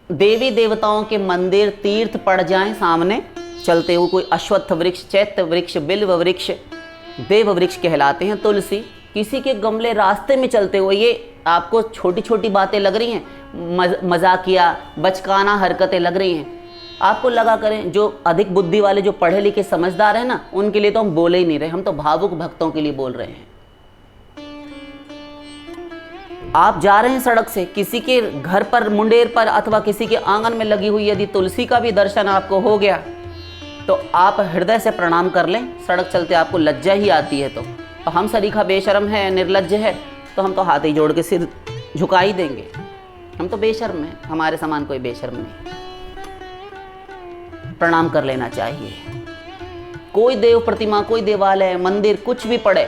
देवी देवताओं के मंदिर तीर्थ पड़ जाएं सामने चलते हुए, कोई अश्वत्थ वृक्ष, चैत्य वृक्ष, बिल्व वृक्ष, देव वृक्ष कहलाते हैं, तुलसी, किसी के गमले रास्ते में चलते हुए, ये आपको छोटी छोटी बातें लग रही हैं, मजाकिया बचकाना हरकतें लग रही हैं, आपको लगा करें जो अधिक बुद्धि वाले, जो पढ़े लिखे समझदार हैं ना, उनके लिए तो हम बोले ही नहीं रहे, हम तो भावुक भक्तों के लिए बोल रहे हैं। आप जा रहे हैं सड़क से, किसी के घर पर, मुंडेर पर अथवा किसी के आंगन में लगी हुई यदि तुलसी का भी दर्शन आपको हो गया तो आप हृदय से प्रणाम कर लें। सड़क चलते आपको लज्जा ही आती है तो हम सरीखा बेशर्म है, निर्लज्ज है, तो हम तो हाथ ही जोड़ के सिर झुका ही देंगे। हम तो बेशर्म हैं, हमारे समान कोई बेशर्म नहीं। प्रणाम कर लेना चाहिए। कोई देव प्रतिमा, कोई देवालय, मंदिर, कुछ भी पड़े,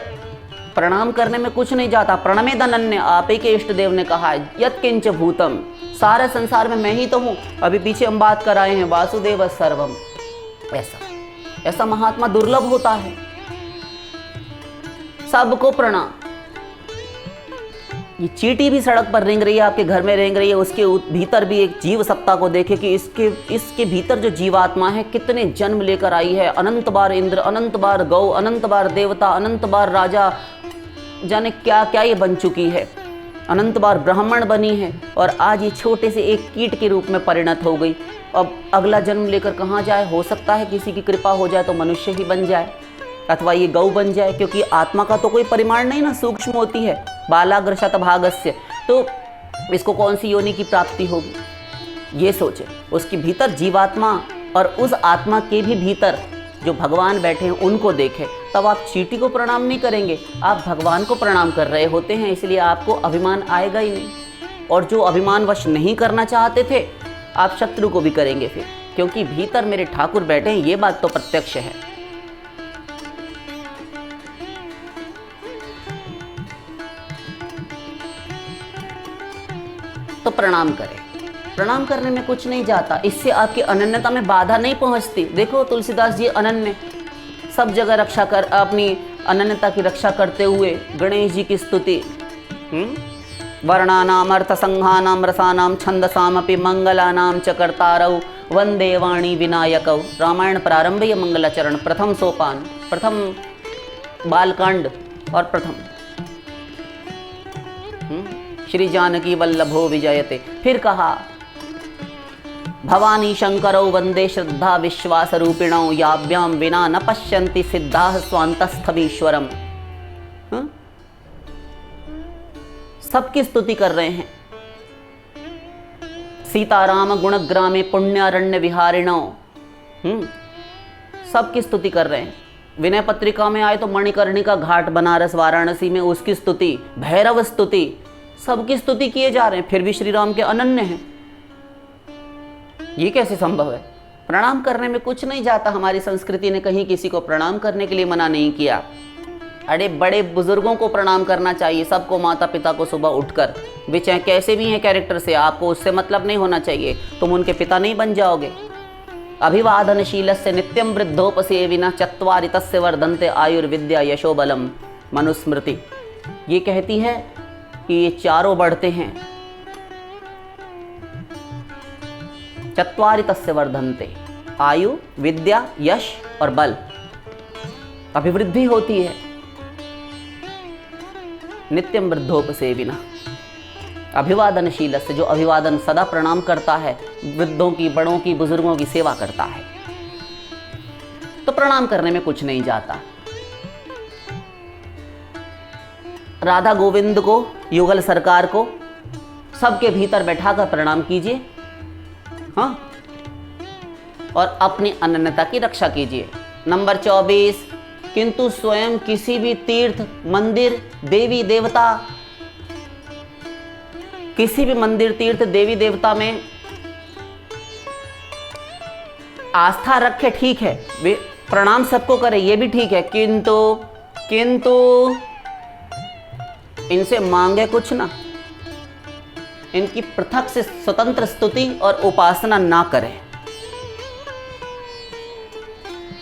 प्रणाम करने में कुछ नहीं जाता। प्रणमेद अनन्य, आप ही के इष्ट देव ने कहा है, यत् किंच भूतम, सारे संसार में मैं ही तो हूँ। अभी पीछे हम बात कराए हैं, वासुदेव सर्वम। ऐसा महात्मा दुर्लभ होता है। सबको प्रणाम। ये चींटी भी सड़क पर रेंग रही है, आपके घर में रेंग रही है, उसके भीतर भी एक जीव सत्ता को देखे कि इसके भीतर जो जीवात्मा है कितने जन्म लेकर आई है। अनंत बार इंद्र, अनंत बार गौ, अनंत बार देवता, अनंत बार राजा, जाने क्या क्या ये बन चुकी है। अनंत बार ब्राह्मण बनी है और आज ये छोटे से एक कीट के रूप में परिणत हो गई। अब अगला जन्म लेकर कहाँ जाए? हो सकता है किसी की कृपा हो जाए तो मनुष्य ही बन जाए अथवा ये गौ बन जाए, क्योंकि आत्मा का तो कोई परिमाण नहीं ना, सूक्ष्म होती है। बालाग्र शतभागस्य, तो इसको कौन सी योनि की प्राप्ति होगी? ये सोचे। उसके भीतर जीवात्मा और उस आत्मा के भी भीतर जो भगवान बैठे हैं उनको देखें। तब आप चींटी को प्रणाम नहीं करेंगे, आप भगवान को प्रणाम कर रहे होते हैं, इसलिए आपको अभिमान आएगा ही नहीं। और जो अभिमानवश नहीं करना चाहते थे, आप शत्रु को भी करेंगे फिर, क्योंकि भीतर मेरे ठाकुर बैठे हैं, ये बात तो प्रत्यक्ष है। तो प्रणाम करें। प्रणाम करने में कुछ नहीं जाता, इससे आपकी अनन्यता में बाधा नहीं पहुंचती। देखो तुलसीदास जी अनन्य, सब जगह रक्षा कर, अपनी अनन्यता की रक्षा करते हुए गणेश जी की स्तुति, वर्णानाम अर्थ संघानाम रसानाम छंदसामपि मंगलानाम च कर्तारौ वंदे वाणी विनायकौ। रामायण प्रारंभ ये मंगलाचरण, प्रथम सोपान, प्रथम बालकांड और प्रथम श्री जानकी वल्लभो विजयते। फिर कहा भवानी शंकरौ वंदे श्रद्धा विश्वास रूपिणौ याभ्याम विना न पश्यन्ति सिद्धाः स्वान्तस्थमीश्वरम। सबकी स्तुति कर रहे हैं। सीताराम गुणग्रामे पुण्यारण्य विहारिणौ, सबकी स्तुति कर रहे हैं। विनय पत्रिका में आए तो मणिकर्णिका घाट बनारस वाराणसी में उसकी स्तुति, भैरव स्तुति, सबकी स्तुति किए जा रहे हैं, फिर भी श्री राम के अनन्य हैं। ये कैसे संभव है? प्रणाम करने में कुछ नहीं जाता। हमारी संस्कृति ने कहीं किसी को प्रणाम करने के लिए मना नहीं किया। अरे बड़े बुजुर्गों को प्रणाम करना चाहिए, सबको, माता पिता को सुबह उठकर, वे चाहे कैसे भी हैं कैरेक्टर से, आपको उससे मतलब नहीं होना चाहिए, तुम उनके पिता नहीं बन जाओगे। अभिवादनशीलस्य नित्यं वृद्धोपसेविनः चत्वारि तस्य वर्धन्ते आयुर्विद्या यशोबलम। मनुस्मृति ये कहती है कि ये चारों बढ़ते हैं, चत्वारि तस्य वर्धन्ते, आयु, विद्या, यश और बल, अभिवृद्धि होती है। नित्यम वृद्धोपसेविनः, अभिवादनशील से, जो अभिवादन सदा प्रणाम करता है, वृद्धों की, बड़ों की, बुजुर्गों की सेवा करता है। तो प्रणाम करने में कुछ नहीं जाता। राधा गोविंद को, युगल सरकार को सबके भीतर बैठाकर प्रणाम कीजिए, हाँ, और अपनी अनन्यता की रक्षा कीजिए। नंबर 24, किंतु स्वयं किसी भी तीर्थ, मंदिर, देवी देवता, किसी भी मंदिर, तीर्थ, देवी देवता में आस्था रखे, ठीक है, वे प्रणाम सबको करें, ये भी ठीक है, किंतु इनसे मांगे कुछ ना, इनकी पृथक से स्वतंत्र स्तुति और उपासना ना करें।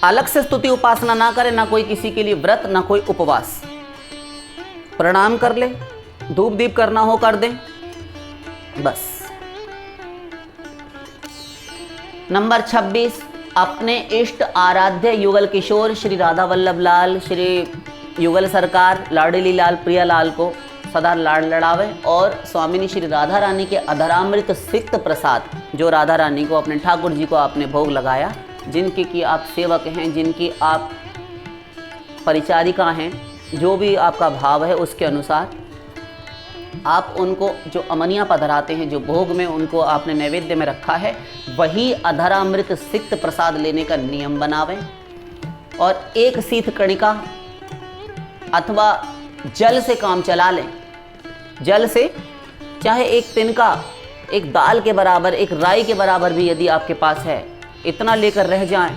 अलग से स्तुति उपासना ना करें, ना कोई किसी के लिए व्रत, ना कोई उपवास। प्रणाम कर ले, धूप दीप करना हो कर दें, बस। नंबर 26, अपने इष्ट आराध्य युगल किशोर श्री राधा वल्लभ लाल, श्री युगल सरकार लाडली लाल प्रिया लाल को सदा लाड़ लड़ावे और स्वामिनी श्री राधा रानी के अधरामृत सिक्त प्रसाद, जो राधा रानी को अपने ठाकुर जी को आपने भोग लगाया, जिनके की आप सेवक हैं, जिनकी आप परिचारिका हैं, जो भी आपका भाव है उसके अनुसार आप उनको जो अमनिया पधराते हैं, जो भोग में उनको आपने नैवेद्य में रखा है, वही अधरामृत सिक्त प्रसाद लेने का नियम बनावें। और एक शीत कणिका अथवा जल से काम चला लें। जल से चाहे एक तिनका, एक दाल के बराबर, एक राई के बराबर भी यदि आपके पास है, इतना लेकर रह जाएं।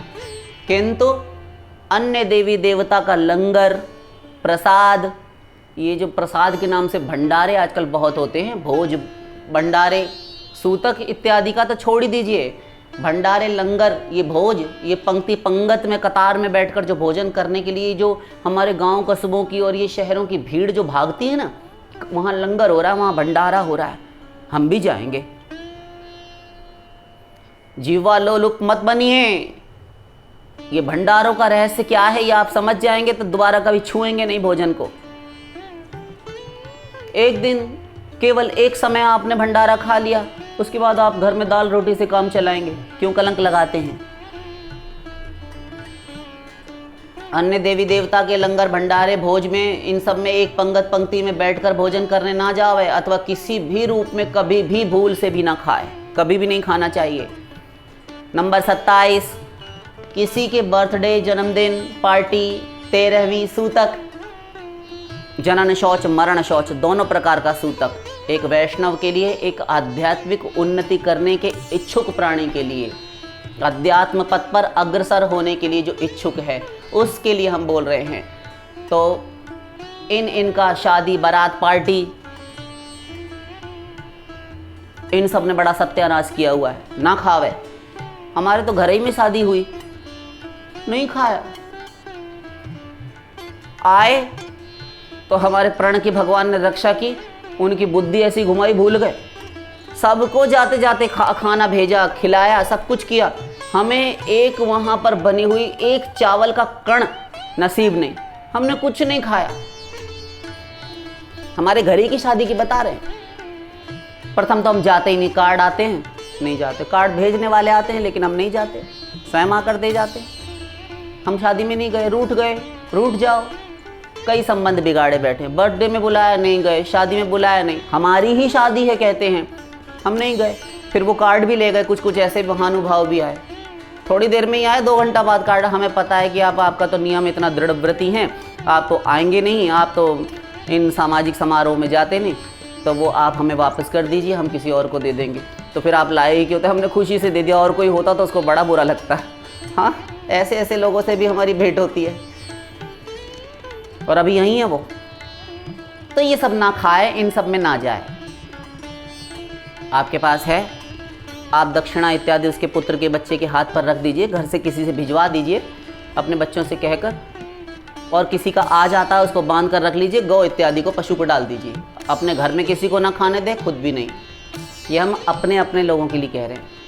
किंतु अन्य देवी देवता का लंगर, प्रसाद, ये जो प्रसाद के नाम से भंडारे आजकल बहुत होते हैं, भोज भंडारे, सूतक इत्यादि का तो छोड़ ही दीजिए, भंडारे, लंगर, ये भोज, ये पंक्ति पंगत में कतार में बैठकर जो भोजन करने के लिए जो हमारे गांव कस्बों की और ये शहरों की भीड़ जो भागती है ना, वहाँ लंगर हो रहा है, वहाँ भंडारा हो रहा है, हम भी जाएंगे। जीवा लोलुप मत बनिए। ये भंडारों का रहस्य क्या है ये आप समझ जाएंगे तो दोबारा कभी छुएंगे नहीं भोजन को। एक दिन केवल एक समय आपने भंडारा खा लिया, उसके बाद आप घर में दाल रोटी से काम चलाएंगे, क्यों कलंक लगाते हैं? अन्य देवी देवता के लंगर, भंडारे, भोज में, इन सब में एक पंगत पंक्ति में बैठकर भोजन करने ना जावे, अथवा किसी भी रूप में कभी भी भूल से भी ना खाए, कभी भी नहीं खाना चाहिए। नंबर 27, किसी के बर्थडे, जन्मदिन, पार्टी, 13वीं सूतक, जनन शौच, मरण शौच, दोनों प्रकार का सूतक, एक वैष्णव के लिए, एक आध्यात्मिक उन्नति करने के इच्छुक प्राणी के लिए, अध्यात्म पथ पर अग्रसर होने के लिए जो इच्छुक है, उसके लिए हम बोल रहे हैं। तो इनका शादी, बारात, पार्टी, इन सब ने बड़ा सत्यानाश किया हुआ है, ना खावे। हमारे तो घर ही में शादी हुई, नहीं खाया, आए तो हमारे प्रण की भगवान ने रक्षा की, उनकी बुद्धि ऐसी घुमाई, भूल गए, सबको जाते जाते खाना भेजा, खिलाया, सब कुछ किया, हमें एक वहाँ पर बनी हुई एक चावल का कण नसीब नहीं, हमने कुछ नहीं खाया। हमारे घर ही की शादी की बता रहे हैं। प्रथम तो हम जाते ही नहीं, कार्ड आते हैं, नहीं जाते, कार्ड भेजने वाले आते हैं लेकिन हम नहीं जाते, स्वयं आकर दे जाते। हम शादी में नहीं गए, रूठ गए, रूठ जाओ, कई संबंध बिगाड़े बैठे। बर्थडे में बुलाया नहीं गए, शादी में बुलाया नहीं, हमारी ही शादी है कहते हैं, हम नहीं गए, फिर वो कार्ड भी ले गए। कुछ कुछ ऐसे महानुभाव भी आए, थोड़ी देर में ही आए, 2 घंटा बाद कार्ड, हमें पता है कि आपका तो नियम इतना दृढ़व्रती हैं, आप तो आएंगे नहीं, आप तो इन सामाजिक समारोह में जाते नहीं, तो वो आप हमें वापस कर दीजिए, हम किसी और को दे देंगे। तो फिर आप लाए ही क्यों? तो हमने खुशी से दे दिया, और कोई होता तो उसको बड़ा बुरा लगता। हाँ, ऐसे ऐसे लोगों से भी हमारी भेंट होती है, और अभी यहीं है वो। तो ये सब ना खाए, इन सब में ना जाए। आपके पास है, आप दक्षिणा इत्यादि उसके पुत्र के बच्चे के हाथ पर रख दीजिए, घर से किसी से भिजवा दीजिए अपने बच्चों से कहकर, और किसी का आ जाता है उसको बांध कर रख लीजिए, गौ इत्यादि को पशु को डाल दीजिए। अपने घर में किसी को ना खाने दें, खुद भी नहीं। ये हम अपने अपने लोगों के लिए कह रहे हैं।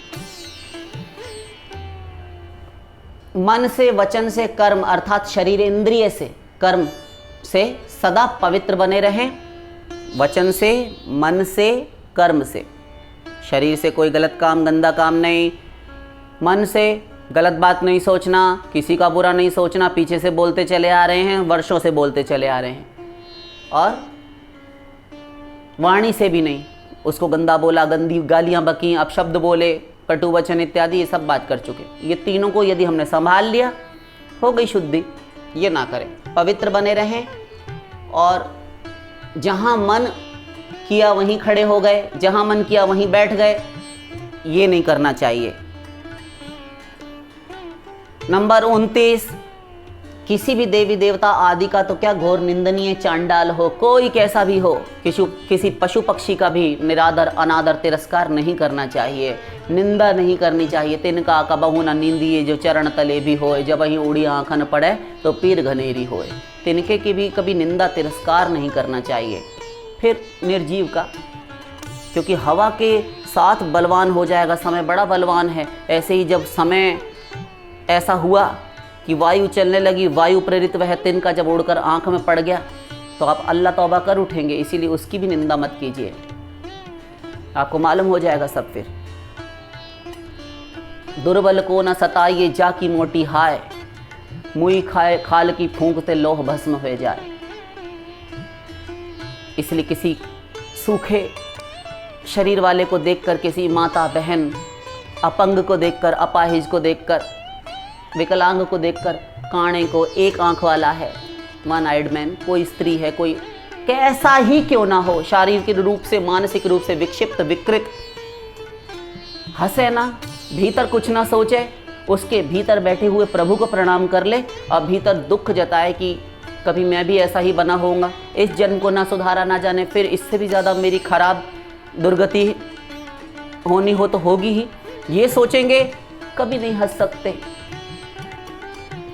मन से, वचन से, कर्म अर्थात शरीर इंद्रिय से, कर्म से सदा पवित्र बने रहें। वचन से, मन से, कर्म से, शरीर से कोई गलत काम, गंदा काम नहीं, मन से गलत बात नहीं सोचना, किसी का बुरा नहीं सोचना, पीछे से बोलते चले आ रहे हैं, वर्षों से बोलते चले आ रहे हैं, और वाणी से भी नहीं, उसको गंदा बोला, गंदी गालियां बकी, अपशब्द बोले, कटु वचन इत्यादि, ये सब बात कर चुके। ये तीनों को यदि हमने संभाल लिया, हो गई शुद्धि। ये ना करें, पवित्र बने रहें, और जहाँ मन किया वहीं खड़े हो गए, जहाँ मन किया वहीं बैठ गए, ये नहीं करना चाहिए। नंबर 29, किसी भी देवी देवता आदि का तो क्या घोर निंदनीय, चांडाल हो, कोई कैसा भी हो, किसी पशु पक्षी का भी निरादर, अनादर, तिरस्कार नहीं करना चाहिए, निंदा नहीं करनी चाहिए। तिनका कबहू न निंदिए जो चरण तले भी होए, जब वहीं उड़ी आँख न पड़े तो पीर घनेरी होए। तिनके की भी कभी निंदा तिरस्कार नहीं करना चाहिए। फिर निर्जीव का, क्योंकि हवा के साथ बलवान हो जाएगा। समय बड़ा बलवान है। ऐसे ही जब समय ऐसा हुआ कि वायु चलने लगी, वायु प्रेरित वह तिनका जब उड़कर आंख में पड़ गया, तो आप अल्लाह तौबा कर उठेंगे। इसीलिए उसकी भी निंदा मत कीजिए, आपको मालूम हो जाएगा सब। फिर दुर्बल को न सताइए जा की मोटी हाय, मुई खाए खाल की फूंकते लोह भस्म हो जाए। इसलिए किसी सूखे शरीर वाले को देखकर, किसी माता बहन अपंग को देखकर, अपाहिज को देखकर, विकलांग को देखकर, काणे को, एक आंख वाला है, वन आइड मैन, कोई स्त्री है, कोई कैसा ही क्यों ना हो, शारीरिक रूप से, मानसिक रूप से विक्षिप्त, विकृत, हंसे ना, भीतर कुछ ना सोचे, उसके भीतर बैठे हुए प्रभु को प्रणाम कर ले और भीतर दुख जताए कि कभी मैं भी ऐसा ही बना होऊंगा, इस जन्म को ना सुधारा ना जाने, फिर इससे भी ज़्यादा मेरी खराब दुर्गति होनी हो तो होगी ही, ये सोचेंगे, कभी नहीं हंस सकते।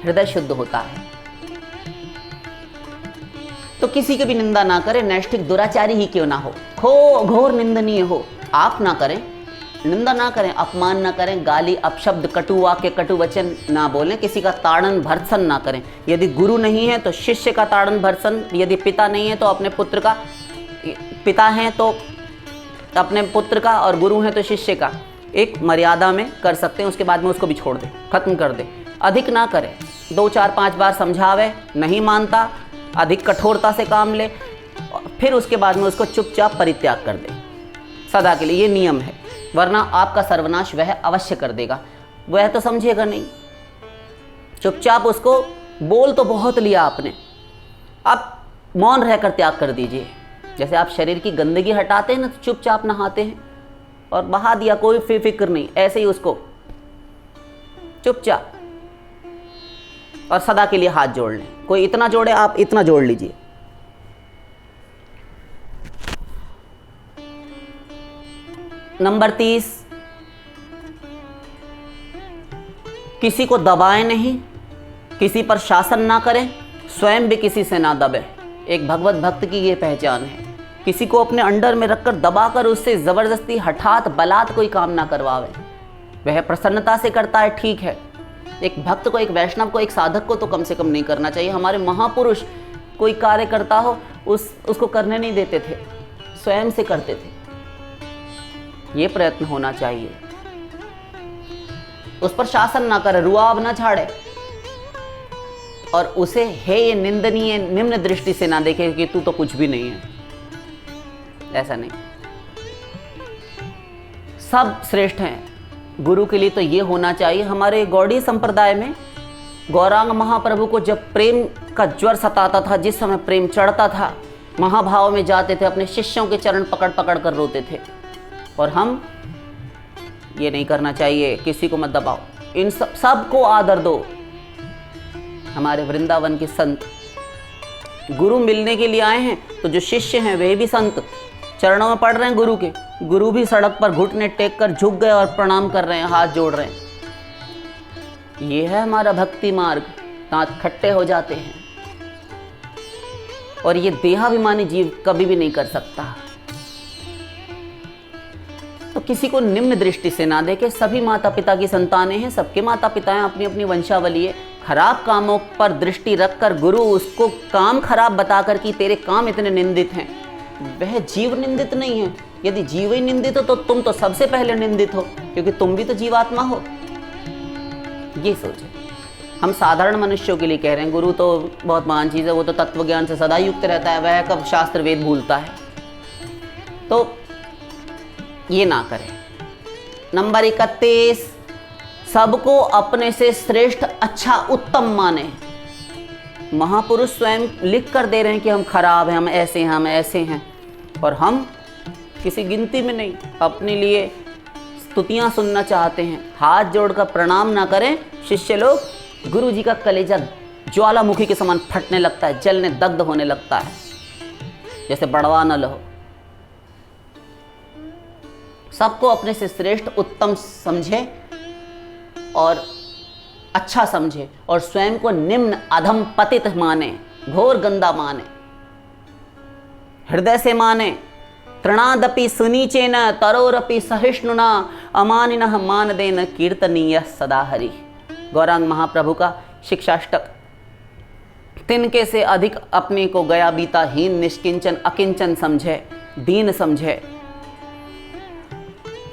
हृदय शुद्ध होता है। तो किसी की भी निंदा ना करें, नैष्ठिक दुराचारी ही क्यों ना हो, घोर निंदनीय हो, आप ना करें, निंदा ना करें, अपमान ना करें, गाली अपशब्द कटु वाक्य कटु वचन ना बोलें, किसी का ताड़न भर्त्सन ना करें। यदि गुरु नहीं है तो शिष्य का ताड़न भर्त्सन, यदि पिता नहीं है तो अपने पुत्र का, पिता हैं तो अपने पुत्र का और गुरु हैं तो शिष्य का, एक मर्यादा में कर सकते हैं। उसके बाद में उसको भी छोड़ दें, खत्म कर दें, अधिक ना करें। 2 4 5 बार समझावे, नहीं मानता, अधिक कठोरता से काम ले, फिर उसके बाद में उसको चुपचाप परित्याग कर दे सदा के लिए। ये नियम है, वरना आपका सर्वनाश वह अवश्य कर देगा। वह तो समझेगा नहीं, चुपचाप उसको बोल तो बहुत लिया आपने, अब मौन रहकर त्याग कर दीजिए। जैसे आप शरीर की गंदगी हटाते हैं ना, तो चुपचाप नहाते हैं और बहा दिया, कोई फिक्र नहीं, ऐसे ही उसको चुपचाप और सदा के लिए हाथ जोड़ लें। कोई इतना जोड़े, आप इतना जोड़ लीजिए। नंबर 30, किसी को दबाएं नहीं, किसी पर शासन ना करें, स्वयं भी किसी से ना दबे। एक भगवत भक्त की ये पहचान है। किसी को अपने अंडर में रखकर दबाकर उससे जबरदस्ती हठात बलात् कोई काम ना करवावे। वह प्रसन्नता से करता है, ठीक है। एक भक्त को, एक वैष्णव को, एक साधक को तो कम से कम नहीं करना चाहिए। हमारे महापुरुष कोई कार्य करता हो उसको करने नहीं देते थे, स्वयं से करते थे। ये प्रयत्न होना चाहिए। उस पर शासन ना करे, रुआब ना झाड़े और उसे हे ये निंदनीय निम्न दृष्टि से ना देखे कि तू तो कुछ भी नहीं है। ऐसा नहीं, सब श्रेष्ठ हैं। गुरु के लिए तो ये होना चाहिए। हमारे गौड़ीय संप्रदाय में गौरांग महाप्रभु को जब प्रेम का ज्वर सताता था, जिस समय प्रेम चढ़ता था, महाभाव में जाते थे, अपने शिष्यों के चरण पकड़ पकड़ कर रोते थे। और हम ये नहीं करना चाहिए, किसी को मत दबाओ, इन सबको आदर दो। हमारे वृंदावन के संत गुरु मिलने के लिए आए हैं, तो जो शिष्य हैं वे भी संत चरणों में पड़ रहे हैं गुरु के। गुरु भी सड़क पर घुटने टेक कर झुक गए और प्रणाम कर रहे हैं, हाथ जोड़ रहे हैं। ये है हमारा भक्ति मार्ग। दांत खट्टे हो जाते हैं और ये देहाभिमानी जीव कभी भी नहीं कर सकता। तो किसी को निम्न दृष्टि से ना देखे। सभी माता पिता की संतानें हैं, सबके माता पिता हैं, अपनी अपनी वंशावली है। खराब कामों पर दृष्टि रखकर गुरु उसको काम खराब बताकर कि तेरे काम इतने निंदित हैं, वह जीव निंदित नहीं है। यदि जीव ही निंदित हो तो तुम तो सबसे पहले निंदित हो, क्योंकि तुम भी तो जीवात्मा हो। ये सोचे। हम साधारण मनुष्यों के लिए कह रहे हैं, गुरु तो बहुत महान चीज़ है, वो तो तत्व ज्ञान से सदा युक्त रहता है, वह कब शास्त्र वेद भूलता है। तो ये ना करें। नंबर 31, सबको अपने से श्रेष्ठ, अच्छा, उत्तम माने। महापुरुष स्वयं लिख कर दे रहे हैं कि हम खराब हैं, हम ऐसे हैं, हम ऐसे हैं, और हम किसी गिनती में नहीं। अपने लिए स्तुतियां सुनना चाहते हैं, हाथ जोड़कर प्रणाम ना करें। शिष्य लोग, गुरु जी का कलेजा ज्वालामुखी के समान फटने लगता है, जलने दग्ध होने लगता है, जैसे बड़वा नल हो। सबको अपने से श्रेष्ठ, उत्तम समझे और अच्छा समझे, और स्वयं को निम्न, अधम, पतित माने, घोर गंदा माने, हृदय से माने, तृणादपि सुनीचेन तरोरपि सहिष्णुना अमानिनः मानदेन कीर्तनीय सदा हरि। गौरांग महाप्रभु का शिक्षाष्टक। तिनके से अधिक अपने को गया बीता हीन निष्किंचन अकिंचन समझे, दीन समझे,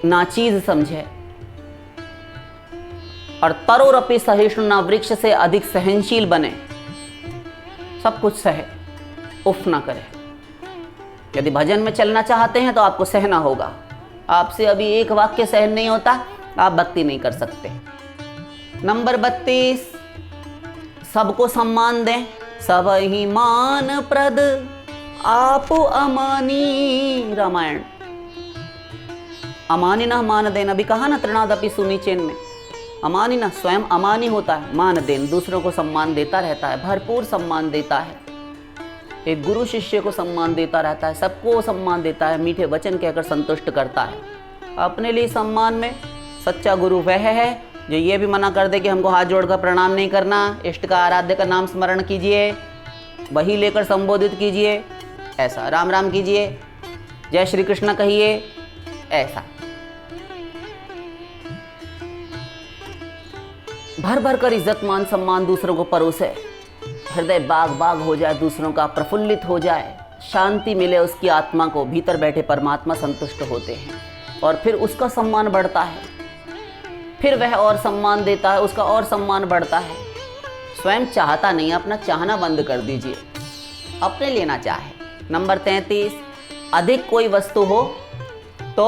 नाचीज समझे, और तरोरपि सहिष्णुना वृक्ष से अधिक सहनशील बने, सब कुछ सहे, उफ ना करे। यदि भजन में चलना चाहते हैं तो आपको सहना होगा। आपसे अभी एक वाक्य सहन नहीं होता, आप भक्ति नहीं कर सकते। नंबर 32, सबको सम्मान दें, सब ही मान प्रद आप अमानी। रामायण। अमानी ना मान देन, अभी कहा ना तृणादपि सुनीचेन में। अमानी ना स्वयं अमानी होता है, मान देन दूसरों को सम्मान देता रहता है, भरपूर सम्मान देता है। एक गुरु शिष्य को सम्मान देता रहता है, सबको सम्मान देता है, मीठे वचन कहकर संतुष्ट करता है। अपने लिए सम्मान में सच्चा गुरु वह है जो ये भी मना कर दे कि हमको हाथ जोड़कर प्रणाम नहीं करना, इष्ट का आराध्य का नाम स्मरण कीजिए, वही लेकर संबोधित कीजिए, ऐसा राम राम कीजिए, जय श्री कृष्ण कहिए, ऐसा भर भर कर इज्जत मान सम्मान दूसरों को परोसे, हृदय बाग बाग हो जाए, दूसरों का प्रफुल्लित हो जाए, शांति मिले उसकी आत्मा को। भीतर बैठे परमात्मा संतुष्ट होते हैं और फिर उसका सम्मान बढ़ता है, फिर वह और सम्मान देता है, उसका और सम्मान बढ़ता है। स्वयं चाहता नहीं, अपना चाहना बंद कर दीजिए, अपने लेना चाहे। नंबर 33, अधिक कोई वस्तु हो तो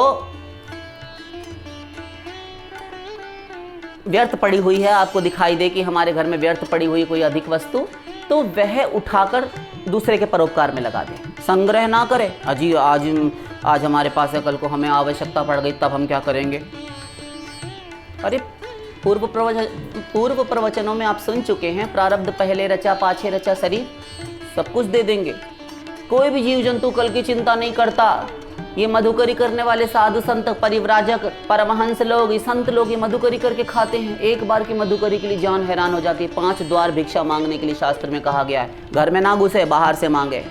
व्यर्थ पड़ी हुई है, आपको दिखाई दे कि हमारे घर में व्यर्थ पड़ी हुई कोई अधिक वस्तु, तो वह उठाकर दूसरे के परोपकार में लगा दे। संग्रह ना करे, अजी आज हमारे पास है, कल को हमें आवश्यकता पड़ गई तब हम क्या करेंगे। अरे पूर्व प्रवचनों में आप सुन चुके हैं, प्रारब्ध पहले रचा पाछे रचा शरीर, सब कुछ दे देंगे। कोई भी जीव जंतु कल की चिंता नहीं करता। ये मधुकरी करने वाले साधु संत परिव्राजक परमहंस लोग, ये संत लोग ये मधुकरी करके खाते हैं। एक बार की मधुकरी के लिए जान हैरान हो जाती है। 5 द्वार भिक्षा मांगने के लिए शास्त्र में कहा गया है, घर में ना घुसे, बाहर से मांगे।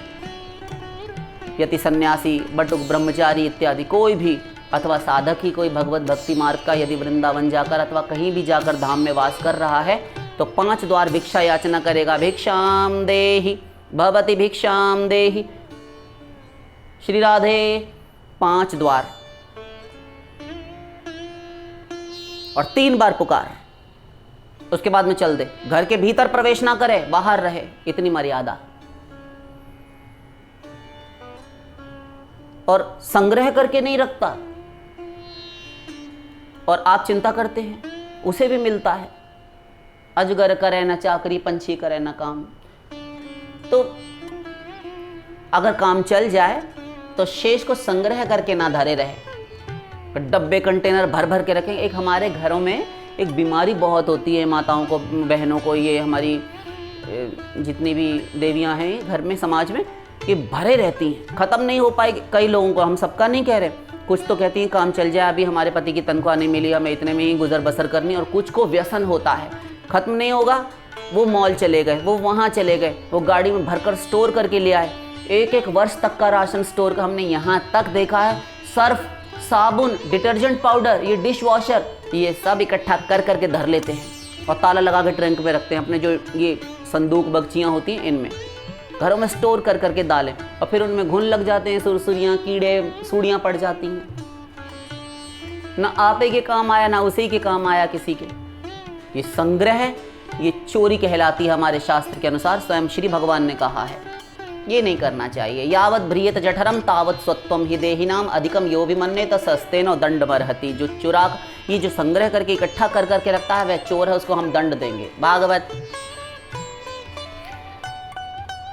यति सन्यासी, बटुक ब्रह्मचारी इत्यादि कोई भी, अथवा साधक ही कोई भगवत भक्ति मार्ग का यदि वृंदावन जाकर अथवा कहीं भी जाकर धाम में वास कर रहा है तो 5 द्वार भिक्षा याचना करेगा। भिक्षाम देहि भवति भिक्षाम देहि, श्री राधे। 5 द्वार और 3 बार पुकार, उसके बाद में चल दे। घर के भीतर प्रवेश ना करे, बाहर रहे, इतनी मर्यादा। और संग्रह करके नहीं रखता। और आप चिंता करते हैं, उसे भी मिलता है। अजगर करे न चाकरी, पंछी करे न काम। तो अगर काम चल जाए तो शेष को संग्रह करके ना धरे रहे, डब्बे कंटेनर भर भर के रखें। एक हमारे घरों में एक बीमारी बहुत होती है माताओं को, बहनों को, ये हमारी जितनी भी देवियां हैं घर में समाज में, ये भरे रहती हैं, ख़त्म नहीं हो पाएगी। कई लोगों को, हम सबका नहीं कह रहे, कुछ तो कहती हैं काम चल जाए, अभी हमारे पति की तनख्वाह नहीं मिली, हमें इतने में ही गुजर बसर करनी। और कुछ को व्यसन होता है, ख़त्म नहीं होगा, वो मॉल चले गए, वो वहाँ चले गए, वो गाड़ी में भरकर स्टोर करके ले आए। 1-1 वर्ष तक का राशन स्टोर का हमने यहाँ तक देखा है। सर्फ, साबुन, डिटर्जेंट पाउडर, ये डिश वॉशर, ये सब इकट्ठा कर करके धर लेते हैं और ताला लगा के ट्रंक में रखते हैं। अपने जो ये संदूक बगचियाँ होती हैं इनमें घरों में स्टोर कर करके डालें, और फिर उनमें घुन लग जाते हैं, सुरसुरियाँ, कीड़े, सूड़ियाँ पड़ जाती हैं। ना आपे के काम आया, ना उसी के काम आया किसी के। ये संग्रह, ये चोरी कहलाती है हमारे शास्त्र के अनुसार। स्वयं श्री भगवान ने कहा है, ये नहीं करना चाहिए। यावत भ्रियत जठरम तावत स्वत्वम हि देहिनाम अधिकम यो विमन्येत सस्तेनो दंडमर्हति। जो चुरा, ये जो संग्रह करके इकट्ठा कर करके रखता है वह चोर है, उसको हम दंड देंगे। भागवत।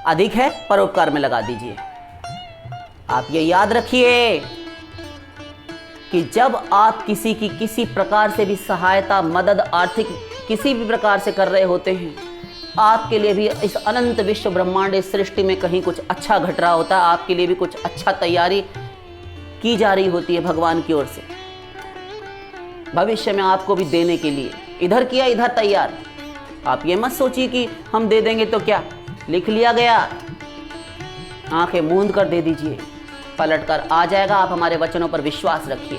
अधिक है, परोपकार में लगा दीजिए। आप ये याद रखिए कि जब आप किसी की किसी प्रकार से भी सहायता, मदद, आर्थिक किसी भी प्रकार से कर रहे होते हैं, आपके लिए भी इस अनंत विश्व ब्रह्मांड सृष्टि में कहीं कुछ अच्छा घट रहा होता है, आपके लिए भी कुछ अच्छा तैयारी की जा रही होती है भगवान की ओर से, भविष्य में आपको भी देने के लिए। इधर किया इधर तैयार। आप ये मत सोचिए कि हम दे देंगे तो क्या, लिख लिया गया, आंखें मूंद कर दे दीजिए। पलट कर आ जाएगा। आप हमारे वचनों पर विश्वास रखिए।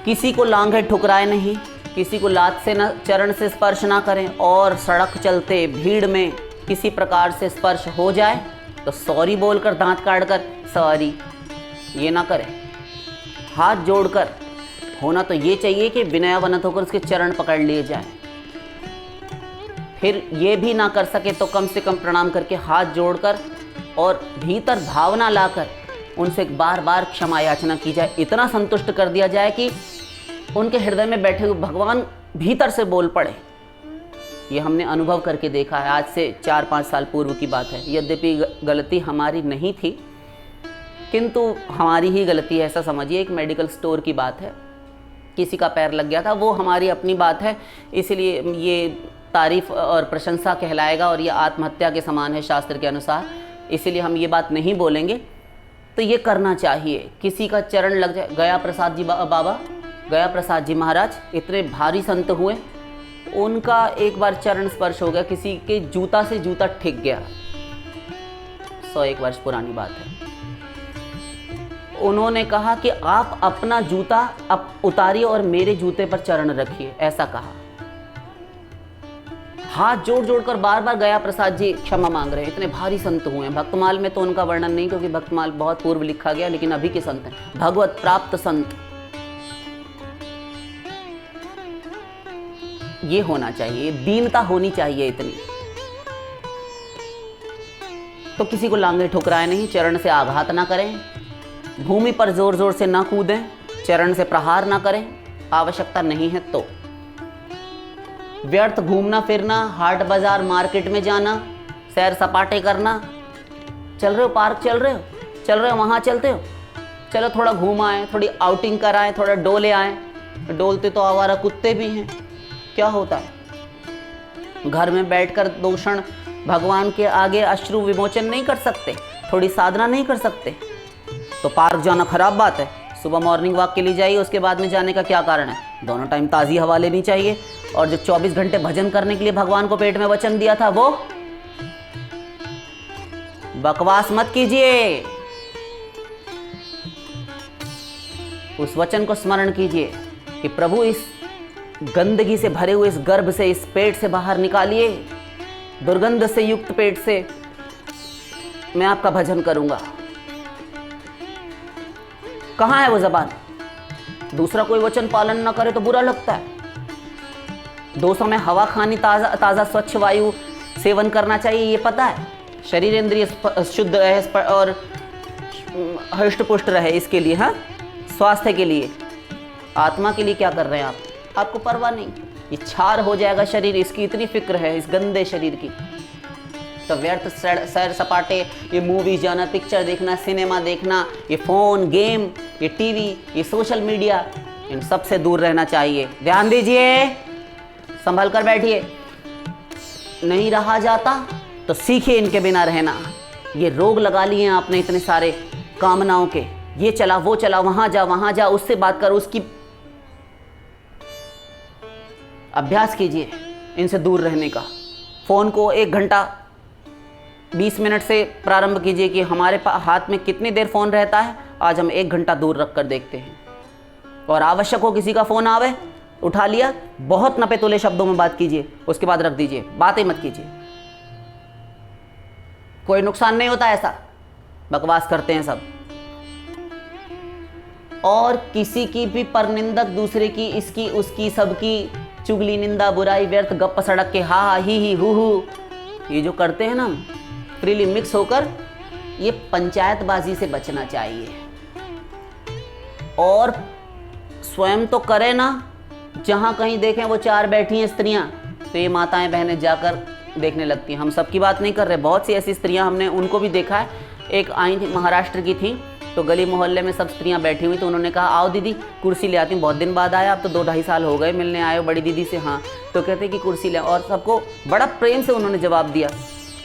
किसी को लांघे ठुकराए नहीं, किसी को लात से न चरण से स्पर्श ना करें, और सड़क चलते भीड़ में किसी प्रकार से स्पर्श हो जाए तो सॉरी बोलकर, दांत काटकर सॉरी ये ना करें। हाथ जोड़कर होना तो ये चाहिए कि विनयावनत होकर उसके चरण पकड़ लिए जाए। फिर ये भी ना कर सके तो कम से कम प्रणाम करके हाथ जोड़कर और भीतर भावना लाकर उनसे बार बार क्षमा याचना की जाए। इतना संतुष्ट कर दिया जाए कि उनके हृदय में बैठे हुए भगवान भीतर से बोल पड़े। ये हमने अनुभव करके देखा है। आज से 4-5 साल पूर्व की बात है। यद्यपि गलती हमारी नहीं थी, किंतु हमारी ही गलती है ऐसा समझिए। एक मेडिकल स्टोर की बात है, किसी का पैर लग गया था, वो हमारी अपनी बात है, इसलिए ये तारीफ और प्रशंसा कहलाएगा और ये आत्महत्या के समान है शास्त्र के अनुसार, इसीलिए हम ये बात नहीं बोलेंगे। तो ये करना चाहिए। किसी का चरण लग जाए, गया प्रसाद जी बाबा, गया प्रसाद जी महाराज इतने भारी संत हुए, उनका एक बार चरण स्पर्श हो गया, किसी के जूता से जूता ठिक गया। 101 वर्ष पुरानी बात है। उन्होंने कहा कि आप अपना जूता अब उतारिए और मेरे जूते पर चरण रखिए, ऐसा कहा। हाथ जोड़ जोड़कर बार बार गया प्रसाद जी क्षमा मांग रहे हैं। इतने भारी संत हुए हैं। भक्तमाल में तो उनका वर्णन नहीं, क्योंकि भक्तमाल बहुत पूर्व लिखा गया, लेकिन अभी के संत हैं, भगवत प्राप्त संत। ये होना चाहिए, दीनता होनी चाहिए इतनी। तो किसी को लांघे ठुकराए नहीं, चरण से आघात ना करें, भूमि पर जोर जोर से ना कूदें, चरण से प्रहार ना करें, आवश्यकता नहीं है तो। व्यर्थ घूमना फिरना, हाट बाजार मार्केट में जाना, सैर सपाटे करना, चल रहे हो पार्क, चल रहे हो वहाँ चलते हो, चलो थोड़ा घूम आए, थोड़ी आउटिंग कराएं, थोड़ा डोले आए। डोलते तो आवारा कुत्ते भी हैं, क्या होता है। घर में बैठकर 2 क्षण भगवान के आगे अश्रु विमोचन नहीं कर सकते, थोड़ी साधना नहीं कर सकते, तो पार्क जाना खराब बात है। सुबह मॉर्निंग वॉक के लिए जाइए, उसके बाद में जाने का क्या कारण है। दोनों टाइम ताज़ी हवा लेनी चाहिए। और जो 24 घंटे भजन करने के लिए भगवान को पेट में वचन दिया था, वो बकवास मत कीजिए। उस वचन को स्मरण कीजिए कि प्रभु इस गंदगी से भरे हुए इस गर्भ से, इस पेट से बाहर निकालिए, दुर्गंध से युक्त पेट से मैं आपका भजन करूंगा। कहां है वो जबान? दूसरा कोई वचन पालन न करे तो बुरा लगता है। 2 समय हवा खानी, ताज़ा स्वच्छ वायु सेवन करना चाहिए, ये पता है। शरीर इंद्रिय शुद्ध रहे और हृष्ट पुष्ट रहे, इसके लिए, हाँ, स्वास्थ्य के लिए। आत्मा के लिए क्या कर रहे हैं आप? आपको परवाह नहीं। ये छार हो जाएगा शरीर, इसकी इतनी फिक्र है इस गंदे शरीर की। तो व्यर्थ सैर सपाटे, ये मूवीज जाना, पिक्चर देखना, सिनेमा देखना, ये फ़ोन, गेम, ये टीवी, ये सोशल मीडिया, इन सब से दूर रहना चाहिए। ध्यान दीजिए, संभल कर बैठिए। नहीं रहा जाता तो सीखिए इनके बिना रहना। ये रोग लगा लिए हैं आपने इतने सारे कामनाओं के, ये चला वो चला, वहां जा, उससे बात कर, उसकी अभ्यास कीजिए इनसे दूर रहने का। फ़ोन को 1 घंटा 20 मिनट से प्रारंभ कीजिए कि हमारे हाथ में कितनी देर फ़ोन रहता है, आज हम 1 घंटा दूर रख कर देखते हैं। और आवश्यक हो किसी का फ़ोन आवे, उठा लिया, बहुत नपे तुले शब्दों में बात कीजिए, उसके बाद रख दीजिए, बातें मत कीजिए। कोई नुकसान नहीं होता ऐसा, बकवास करते हैं सब। और किसी की भी परनिंदक, दूसरे की, इसकी उसकी सबकी चुगली निंदा बुराई व्यर्थ गप सड़क के हा ही हु ये जो करते हैं ना फ्रीली मिक्स होकर, ये पंचायतबाजी से बचना चाहिए। और स्वयं तो करें ना, जहाँ कहीं देखें वो 4 बैठी हैं स्त्रियाँ, तो ये माताएं बहनें जाकर देखने लगती हैं। हम सबकी बात नहीं कर रहे, बहुत सी ऐसी स्त्रियाँ हमने उनको भी देखा है। एक आई थी, महाराष्ट्र की थी, तो गली मोहल्ले में सब स्त्रियाँ बैठी हुई, तो उन्होंने कहा आओ दीदी कुर्सी ले आती हूँ, बहुत दिन बाद आया, अब तो 2-2.5 साल हो गए मिलने आए हो बड़ी दीदी से। हाँ, तो कहते कि कुर्सी ले, और सबको बड़ा प्रेम से उन्होंने जवाब दिया,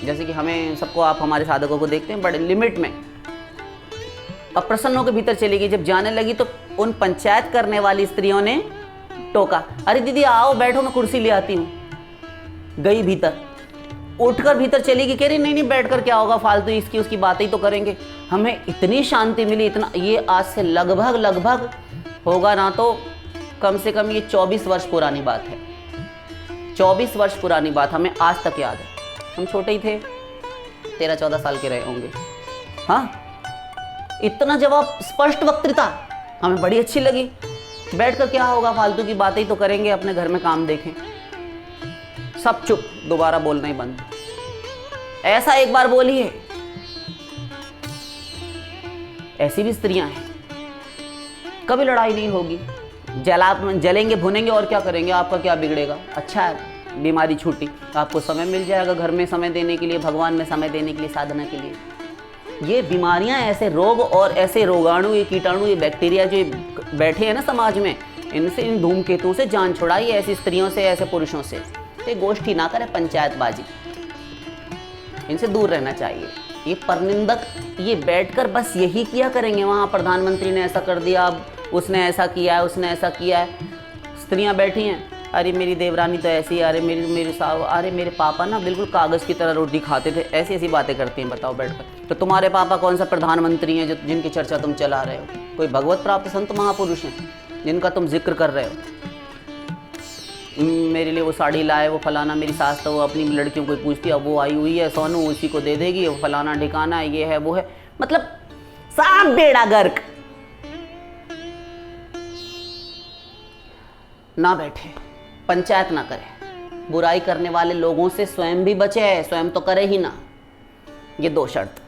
जैसे कि हमें सबको, आप हमारे साधकों को देखते हैं बड़े लिमिट में। अब प्रसन्नों के भीतर चली गई, जब जाने लगी तो उन पंचायत करने वाली स्त्रियों ने टोका, अरे दीदी आओ बैठो, मैं कुर्सी ले आती हूँ। गई भीतर, उठकर भीतर चलेगी, कह रही नहीं नहीं बैठकर क्या होगा, फालतू इसकी उसकी बातें ही तो करेंगे। हमें इतनी शांति मिली, इतना, ये आज से लगभग होगा ना तो कम से कम ये 24 वर्ष पुरानी बात है। 24 वर्ष पुरानी बात हमें आज तक याद है। हम छोटे ही थे, 13-14 साल के रहे होंगे। हाँ, इतना जवाब, स्पष्ट वक्तृता हमें बड़ी अच्छी लगी। बैठकर क्या होगा, फालतू की बातें ही तो करेंगे, अपने घर में काम देखें। सब चुप, दोबारा बोलना ही बंद। ऐसा एक बार बोलिए। ऐसी भी स्त्रियां हैं, कभी लड़ाई नहीं होगी, जलेंगे भुनेंगे और क्या करेंगे, आपका क्या बिगड़ेगा। अच्छा है, बीमारी छूटी, आपको समय मिल जाएगा घर में समय देने के लिए, भगवान में समय देने के लिए, साधना के लिए। ये बीमारियां, ऐसे रोग और ऐसे रोगाणु, ये कीटाणु, ये बैक्टीरिया जो बैठे हैं ना समाज में, इनसे, इन धूमकेतुओं से जान छुड़ाइए, ऐसी स्त्रियों से, ऐसे पुरुषों से। ये गोष्ठी ना करें, पंचायतबाजी, इनसे दूर रहना चाहिए। ये परनिंदक, ये बैठकर बस यही किया करेंगे, वहाँ प्रधानमंत्री ने ऐसा कर दिया, अब उसने ऐसा किया है, उसने ऐसा किया है। स्त्रियाँ बैठी हैं, अरे मेरी देवरानी तो ऐसी, अरे मेरी साहब, अरे मेरे पापा ना बिल्कुल कागज़ की तरह रोटी खाते थे, ऐसी ऐसी बातें करती हैं। बताओ बैठकर, तो तुम्हारे पापा कौन सा प्रधानमंत्री हैं जो जिनकी चर्चा तुम चला रहे हो? कोई भगवत प्राप्त संत महापुरुष हैं जिनका तुम जिक्र कर रहे हो? मेरे लिए वो साड़ी लाए, वो फलाना, मेरी सास तो वो अपनी लड़कियों को पूछती है, अब वो आई हुई है सोनू, उसी को दे देगी, वो फलाना ठिकाना है, ये है वो है, मतलब साफ बेड़ा गर्क। ना बैठे, पंचायत ना करें, बुराई करने वाले लोगों से स्वयं भी बचे, स्वयं तो करे ही ना। ये 2 शर्त।